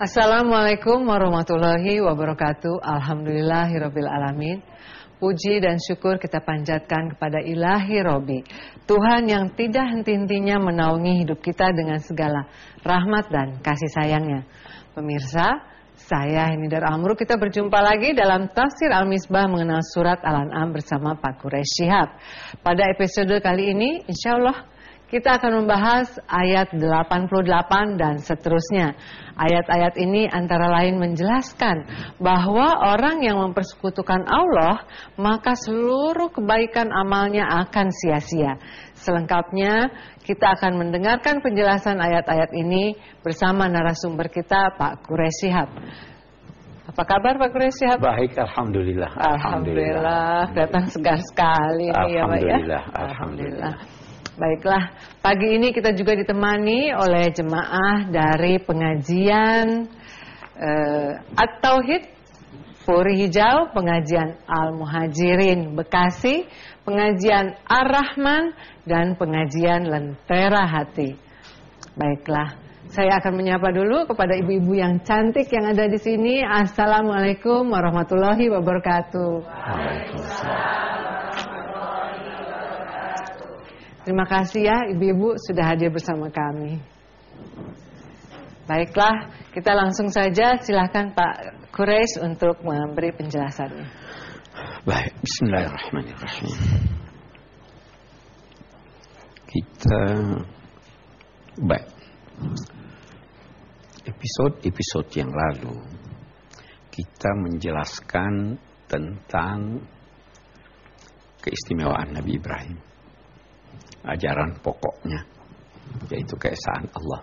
Assalamualaikum warahmatullahi wabarakatuh. Alhamdulillahirabbil alamin. Puji dan syukur kita panjatkan kepada Ilahi Robi, Tuhan yang tidak henti-hentinya menaungi hidup kita dengan segala rahmat dan kasih sayangnya. Pemirsa, saya Hinidar Amru, kita berjumpa lagi dalam Tafsir Al-Misbah mengenal surat Al-An'am bersama Pak Quraish Shihab. Pada episode kali ini, insya Allah kita akan membahas ayat 88 dan seterusnya. Ayat-ayat ini antara lain menjelaskan bahwa orang yang mempersekutukan Allah, maka seluruh kebaikan amalnya akan sia-sia. Selengkapnya kita akan mendengarkan penjelasan ayat-ayat ini bersama narasumber kita, Pak Quraish Shihab. Apa kabar Pak Quraish Shihab? Baik, Alhamdulillah. Alhamdulillah. Datang segar sekali nih ya Pak ya. Alhamdulillah. Baiklah, pagi ini kita juga ditemani oleh jemaah dari pengajian At-Tauhid Puri Hijau, pengajian Al-Muhajirin Bekasi, pengajian Ar-Rahman, dan pengajian Lentera Hati. Baiklah, saya akan menyapa dulu kepada ibu-ibu yang cantik yang ada di sini. Assalamualaikum warahmatullahi wabarakatuh. Waalaikumsalam. Terima kasih ya ibu-ibu sudah hadir bersama kami. Baiklah, kita langsung saja silakan Pak Quraish untuk memberi penjelasannya. Baik, bismillahirrahmanirrahim. Baik. Episode yang lalu kita menjelaskan tentang keistimewaan Nabi Ibrahim. Ajaran pokoknya yaitu keesaan Allah.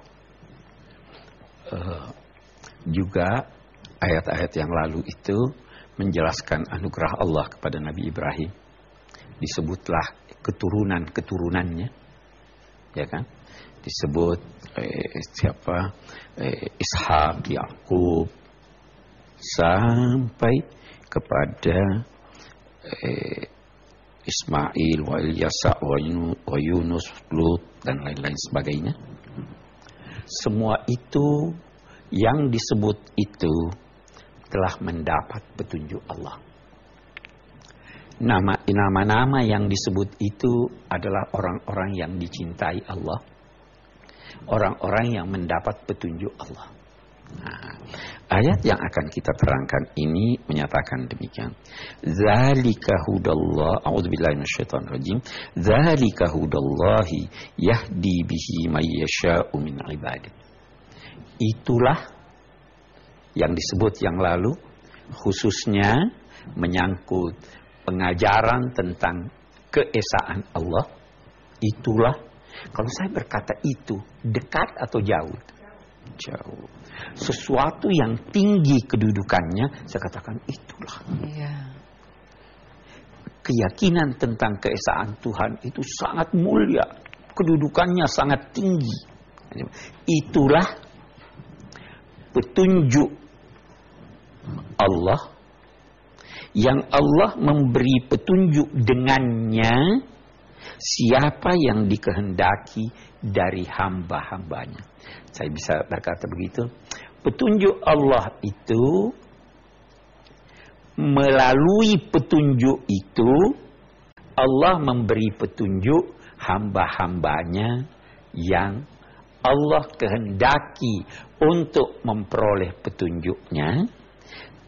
Juga ayat-ayat yang lalu itu menjelaskan anugerah Allah kepada Nabi Ibrahim. Disebutlah keturunan-keturunannya, ya kan? Disebut Ishak, Yakub, sampai kepada Ismail, wa Ilyasa, wa Yunus, Lut, dan lain-lain sebagainya. Semua itu yang disebut itu telah mendapat petunjuk Allah. Nama-nama yang disebut itu adalah orang-orang yang dicintai Allah, orang-orang yang mendapat petunjuk Allah. Nah, ayat yang akan kita terangkan ini menyatakan demikian. Zalika hudallah, a'udzubillahi minasyaitonir rajim. Zalika hudallahi yahdi bihi may yasha'u min ibadihi. Itulah yang disebut yang lalu, khususnya menyangkut pengajaran tentang keesaan Allah. Itulah, kalau saya berkata itu, dekat atau jauh? Jauh. Sesuatu yang tinggi kedudukannya, saya katakan itulah. Iya. Keyakinan tentang keesaan Tuhan itu sangat mulia, kedudukannya sangat tinggi. Itulah petunjuk Allah yang Allah memberi petunjuk dengannya siapa yang dikehendaki dari hamba-hambanya. Saya bisa berkata begitu. Petunjuk Allah itu, melalui petunjuk itu, Allah memberi petunjuk hamba-hambanya yang Allah kehendaki untuk memperoleh petunjuknya.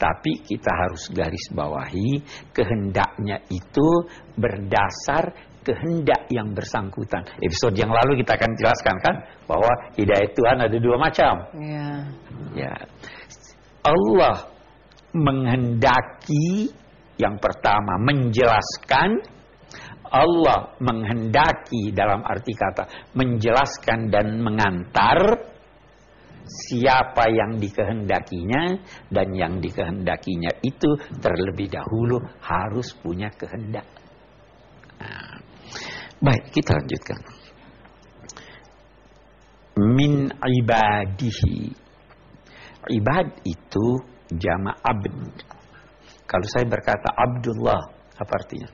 Tapi kita harus garis bawahi, kehendaknya itu berdasar kehendak yang bersangkutan. Episode yang lalu kita akan jelaskan kan bahwa hidayah Tuhan ada dua macam. Ya. Allah menghendaki, yang pertama menjelaskan. Allah menghendaki dalam arti kata menjelaskan dan mengantar siapa yang dikehendakinya, dan yang dikehendakinya itu terlebih dahulu harus punya kehendak. Nah, baik, kita lanjutkan. Min ibadihi. Ibad itu jama' abd. Kalau saya berkata Abdullah, apa artinya?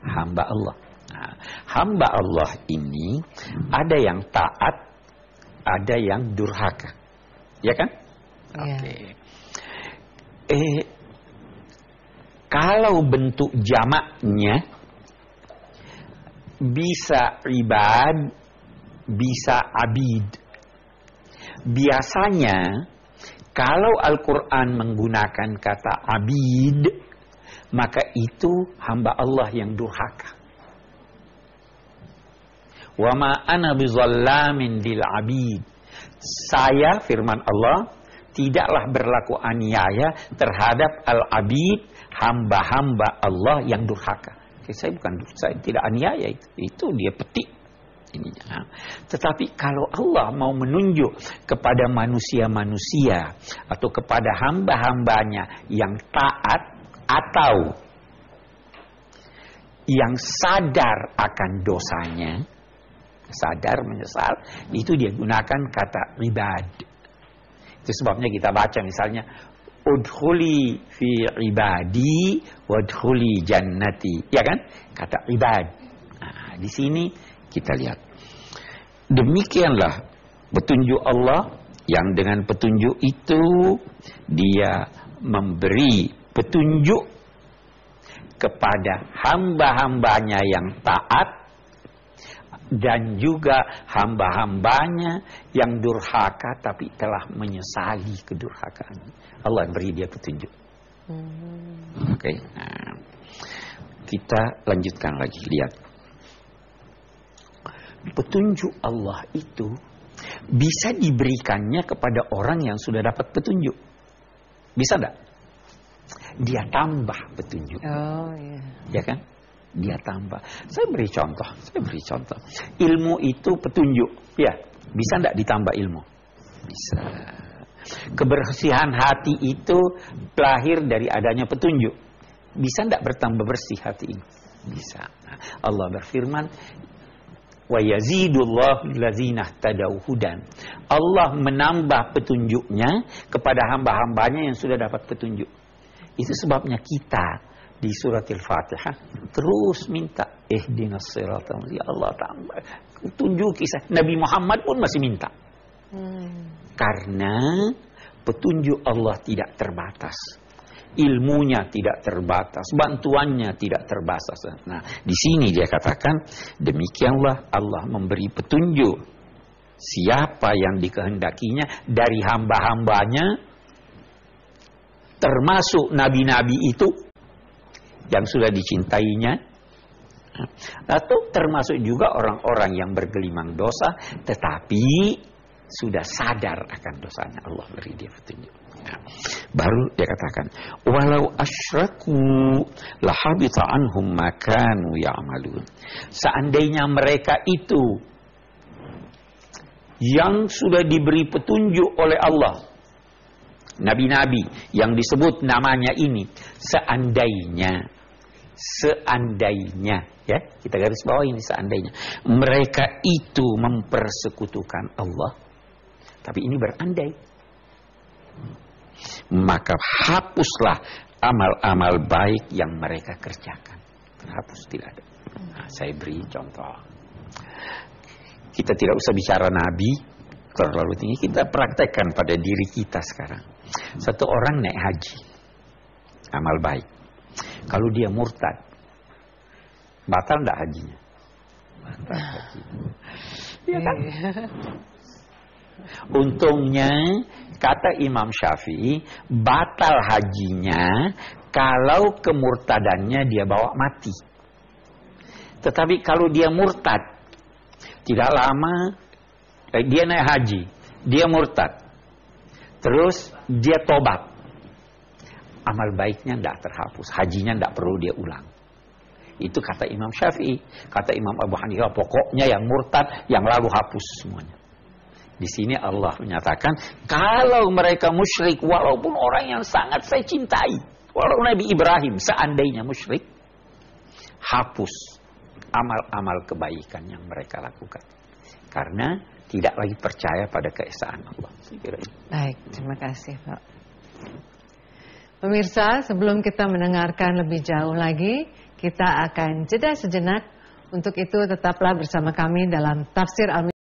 Hamba Allah. Nah, hamba Allah ini ada yang taat, ada yang durhaka. Ya kan? Oke. Kalau bentuk jamaknya bisa ibad, bisa abid. Biasanya kalau Al-Quran menggunakan kata abid, maka itu hamba Allah yang durhaka. Wa ma ana bizallamin lil abid. Saya, firman Allah, tidaklah berlaku aniaya terhadap al-abid, hamba-hamba Allah yang durhaka. Saya tidak aniaya itu dia petik ininya. Tetapi kalau Allah mau menunjuk kepada manusia-manusia atau kepada hamba-hambanya yang taat atau yang sadar akan dosanya, sadar menyesal, itu dia gunakan kata ibad. Itu sebabnya kita baca misalnya udkhuli fi ibadi wadkhuli jannati, ya kan? Kata ibad. Nah, di sini kita lihat. Demikianlah petunjuk Allah yang dengan petunjuk itu dia memberi petunjuk kepada hamba-hambanya yang taat dan juga hamba-hambanya yang durhaka tapi telah menyesali kedurhakaan. Allah beri dia petunjuk. Oke. Nah, kita lanjutkan lagi, lihat. Petunjuk Allah itu bisa diberikannya kepada orang yang sudah dapat petunjuk. Bisa enggak? Dia tambah petunjuk. Oh iya. Ya kan? Dia tambah. Saya beri contoh. Ilmu itu petunjuk. Ya, bisa enggak ditambah ilmu? Bisa. Kebersihan hati itu lahir dari adanya petunjuk. Bisa enggak bertambah bersih hati ini? Bisa. Nah, Allah berfirman, wa yazidullahu allazina tadau hudan. Allah menambah petunjuknya kepada hamba-hambanya yang sudah dapat petunjuk. Itu sebabnya kita di surat Al-Fatihah terus minta ihdinas siratal mustaqim. Ya Allah, tambah tunjuki saya. Nabi Muhammad pun masih minta. Karena petunjuk Allah tidak terbatas. Ilmunya tidak terbatas, bantuannya tidak terbatas. Nah, di sini dia katakan, demikianlah Allah memberi petunjuk siapa yang dikehendakinya dari hamba-hambanya, termasuk nabi-nabi itu yang sudah dicintainya, atau termasuk juga orang-orang yang bergelimang dosa, tetapi sudah sadar akan dosanya. Allah beri dia petunjuk. Nah, baru dia katakan, walau asyraku lahabita anhum ma kanu ya'malun. Seandainya mereka itu yang sudah diberi petunjuk oleh Allah, nabi-nabi yang disebut namanya ini, seandainya, ya, kita garis bawah ini, seandainya mereka itu mempersekutukan Allah, tapi ini berandai, maka hapuslah amal-amal baik yang mereka kerjakan. Terhapus, tidak ada. Nah, saya beri contoh. Kita tidak usah bicara nabi terlalu tinggi, kita praktekkan pada diri kita sekarang. Satu orang naik haji, amal baik. Kalau dia murtad, batal enggak hajinya? Batal hajinya. Iya kan? Untungnya, kata Imam Syafi'i, batal hajinya kalau kemurtadannya dia bawa mati. Tetapi kalau dia murtad, tidak lama dia naik haji, dia murtad, terus dia tobat, amal baiknya tidak terhapus, hajinya tidak perlu dia ulang. Itu kata Imam Syafi'i. Kata Imam Abu Hanifah, pokoknya yang murtad, yang lalu hapus semuanya. Di sini Allah menyatakan, kalau mereka musyrik, walaupun orang yang sangat saya cintai, walaupun Nabi Ibrahim seandainya musyrik, hapus amal-amal kebaikan yang mereka lakukan. Karena tidak lagi percaya pada keesaan Allah. Baik, terima kasih Pak. Pemirsa, sebelum kita mendengarkan lebih jauh lagi, kita akan jeda sejenak. Untuk itu tetaplah bersama kami dalam Tafsir Al